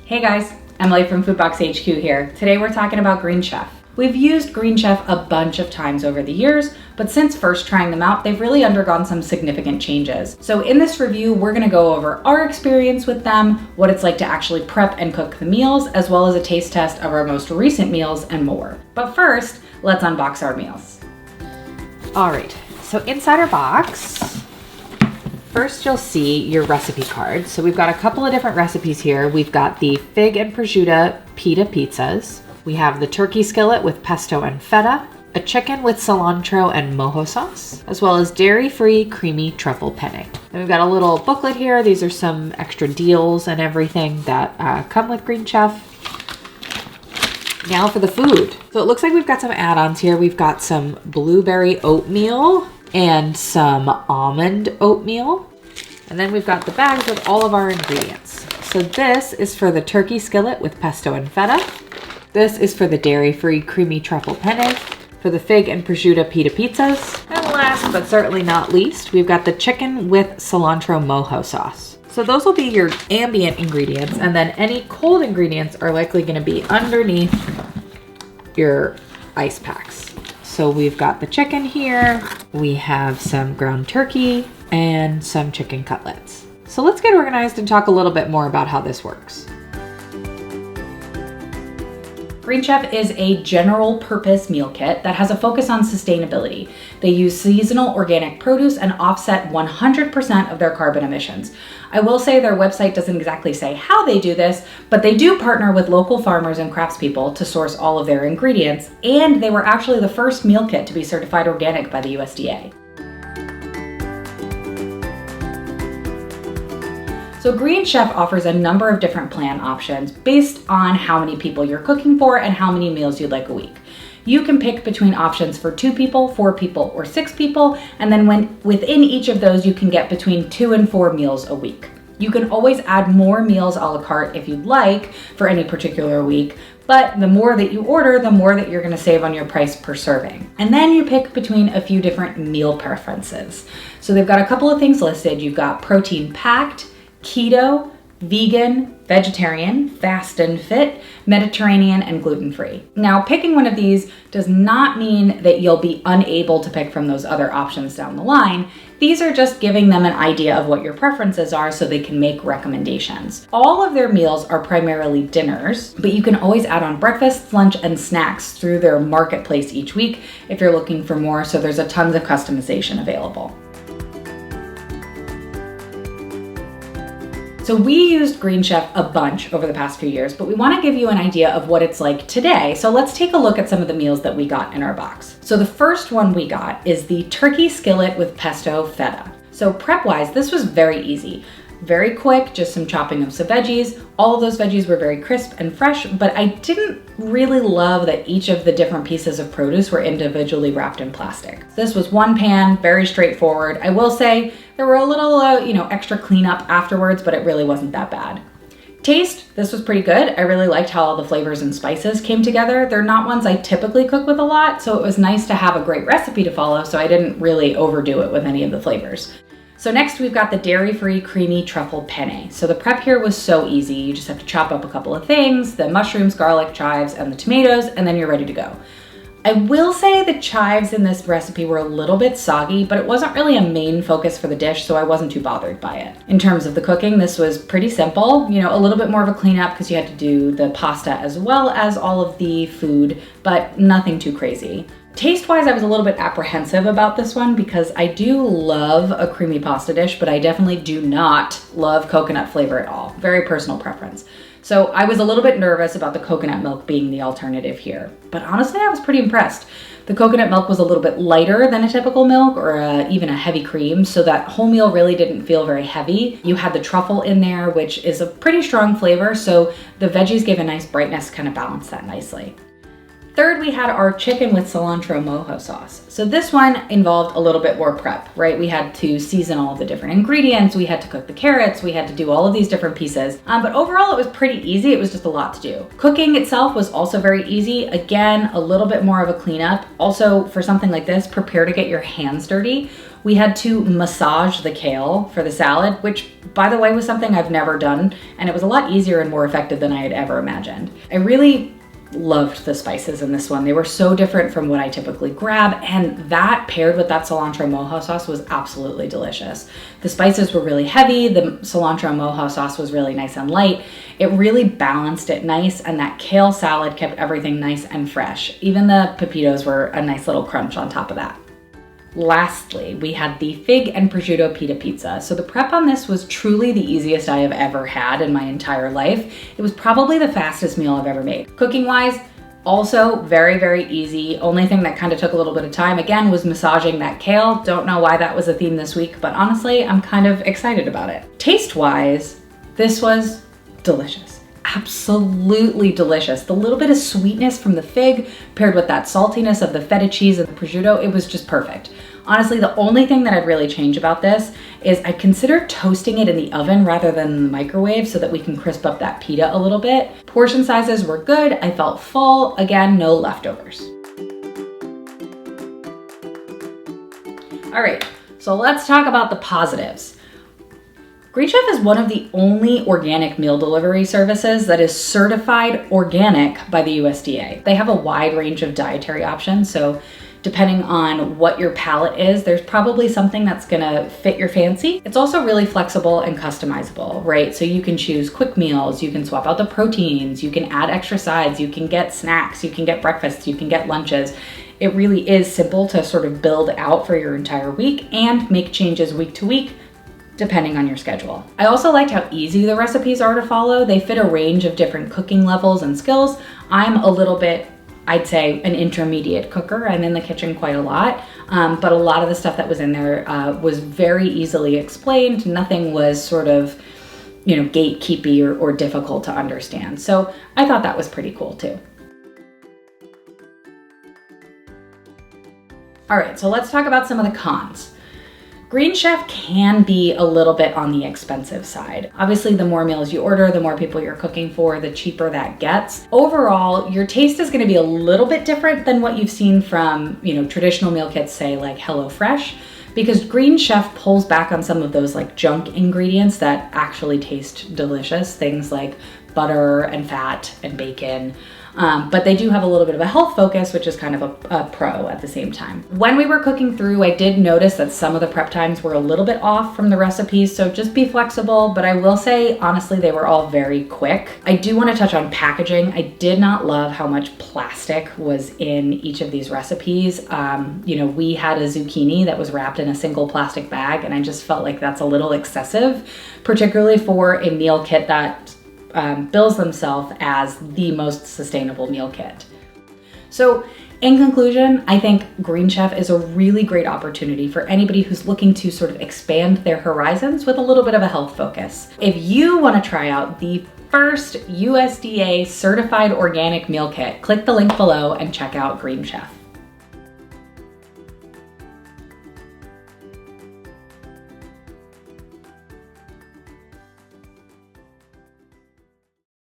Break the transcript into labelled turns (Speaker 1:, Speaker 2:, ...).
Speaker 1: Hey guys, Emily from Foodbox HQ here. Today we're talking about Green Chef. We've used Green Chef a bunch of times over the years, but since first trying them out, they've really undergone some significant changes. So in this review, we're gonna go over our experience with them, what it's like to actually prep and cook the meals, as well as a taste test of our most recent meals and more. But first, let's unbox our meals.
Speaker 2: All right, so inside our box, first you'll see your recipe card. So we've got a couple of different recipes here. We've got the fig and prosciutto pita pizzas. We have the turkey skillet with pesto and feta, a chicken with cilantro and mojo sauce, as well as dairy-free creamy truffle penne. Then we've got a little booklet here. These are some extra deals and everything that come with Green Chef. Now for the food. So it looks like we've got some add-ons here. We've got some blueberry oatmeal and some almond oatmeal. And then we've got the bags with all of our ingredients. So this is for the turkey skillet with pesto and feta. This is for the dairy-free creamy truffle penne, for the fig and prosciutto pita pizzas. And last but certainly not least, we've got the chicken with cilantro mojo sauce. So those will be your ambient ingredients, and then any cold ingredients are likely gonna be underneath your ice packs. So we've got the chicken here, we have some ground turkey, and some chicken cutlets. So let's get organized and talk a little bit more about how this works.
Speaker 1: Green Chef is a general purpose meal kit that has a focus on sustainability. They use seasonal organic produce and offset 100% of their carbon emissions. I will say their website doesn't exactly say how they do this, but they do partner with local farmers and craftspeople to source all of their ingredients, and they were actually the first meal kit to be certified organic by the USDA. So Green Chef offers a number of different plan options based on how many people you're cooking for and how many meals you'd like a week. You can pick between options for 2 people, 4 people, or 6 people, and then within each of those you can get between 2 and 4 meals a week. You can always add more meals a la carte if you'd like for any particular week, but the more that you order, the more that you're gonna save on your price per serving. And then you pick between a few different meal preferences. So they've got a couple of things listed. You've got protein packed, keto, vegan, vegetarian, fast and fit, Mediterranean, and gluten-free. Now, picking one of these does not mean that you'll be unable to pick from those other options down the line. These are just giving them an idea of what your preferences are so they can make recommendations. All of their meals are primarily dinners, but you can always add on breakfast, lunch, and snacks through their marketplace each week if you're looking for more, so there's a tons of customization available. So we used Green Chef a bunch over the past few years, but we want to give you an idea of what it's like today. So let's take a look at some of the meals that we got in our box. So the first one we got is the turkey skillet with pesto feta. So prep-wise, this was very easy. Very quick, just some chopping of some veggies. All of those veggies were very crisp and fresh, but I didn't really love that each of the different pieces of produce were individually wrapped in plastic. This was one pan, very straightforward. I will say there were a little, extra cleanup afterwards, but it really wasn't that bad. Taste, this was pretty good. I really liked how all the flavors and spices came together. They're not ones I typically cook with a lot, so it was nice to have a great recipe to follow, so I didn't really overdo it with any of the flavors. So next we've got the dairy-free creamy truffle penne. So the prep here was so easy. You just have to chop up a couple of things, the mushrooms, garlic, chives, and the tomatoes, and then you're ready to go. I will say the chives in this recipe were a little bit soggy, but it wasn't really a main focus for the dish, so I wasn't too bothered by it. In terms of the cooking, this was pretty simple. A little bit more of a cleanup because you had to do the pasta as well as all of the food, but nothing too crazy. Taste-wise, I was a little bit apprehensive about this one because I do love a creamy pasta dish, but I definitely do not love coconut flavor at all. Very personal preference. So I was a little bit nervous about the coconut milk being the alternative here, but honestly, I was pretty impressed. The coconut milk was a little bit lighter than a typical milk or even a heavy cream, so that whole meal really didn't feel very heavy. You had the truffle in there, which is a pretty strong flavor, so the veggies gave a nice brightness, kind of balanced that nicely. Third, we had our chicken with cilantro mojo sauce. So this one involved a little bit more prep, right? We had to season all of the different ingredients. We had to cook the carrots. We had to do all of these different pieces. But overall, it was pretty easy. It was just a lot to do. Cooking itself was also very easy. Again, a little bit more of a cleanup. Also, for something like this, prepare to get your hands dirty. We had to massage the kale for the salad, which, by the way, was something I've never done. And it was a lot easier and more effective than I had ever imagined. I really loved the spices in this one. They were so different from what I typically grab, and that paired with that cilantro mojo sauce was absolutely delicious. The spices were really heavy, the cilantro mojo sauce was really nice and light. It really balanced it nice, and that kale salad kept everything nice and fresh. Even the pepitos were a nice little crunch on top of that. Lastly, we had the fig and prosciutto pita pizza. So the prep on this was truly the easiest I have ever had in my entire life. It was probably the fastest meal I've ever made. Cooking wise, also very, very easy. Only thing that kind of took a little bit of time, again, was massaging that kale. Don't know why that was a theme this week, but honestly, I'm kind of excited about it. Taste wise, this was delicious. Absolutely delicious. The little bit of sweetness from the fig paired with that saltiness of the feta cheese and the prosciutto, it was just perfect. Honestly, the only thing that I'd really change about this is I consider toasting it in the oven rather than in the microwave so that we can crisp up that pita a little bit. Portion sizes were good. I felt full. Again, no leftovers. All right, so let's talk about the positives. Green Chef is one of the only organic meal delivery services that is certified organic by the USDA. They have a wide range of dietary options, so depending on what your palate is, there's probably something that's gonna fit your fancy. It's also really flexible and customizable, right? So you can choose quick meals, you can swap out the proteins, you can add extra sides, you can get snacks, you can get breakfasts, you can get lunches. It really is simple to sort of build out for your entire week and make changes week to week, depending on your schedule. I also liked how easy the recipes are to follow. They fit a range of different cooking levels and skills. I'm a little bit, I'd say, an intermediate cooker. I'm in the kitchen quite a lot, but a lot of the stuff that was in there was very easily explained. Nothing was sort of, gatekeepy or difficult to understand. So I thought that was pretty cool too. All right, so let's talk about some of the cons. Green Chef can be a little bit on the expensive side. Obviously, the more meals you order, the more people you're cooking for, the cheaper that gets. Overall, your taste is gonna be a little bit different than what you've seen from, traditional meal kits, say like HelloFresh, because Green Chef pulls back on some of those like junk ingredients that actually taste delicious, things like butter and fat and bacon. But they do have a little bit of a health focus, which is kind of a pro at the same time. When we were cooking through, I did notice that some of the prep times were a little bit off from the recipes, so just be flexible, but I will say, honestly, they were all very quick. I do want to touch on packaging. I did not love how much plastic was in each of these recipes. We had a zucchini that was wrapped in a single plastic bag, and I just felt like that's a little excessive, particularly for a meal kit that bills themselves as the most sustainable meal kit. So in conclusion, I think Green Chef is a really great opportunity for anybody who's looking to sort of expand their horizons with a little bit of a health focus. If you want to try out the first USDA certified organic meal kit, click the link below and check out Green Chef.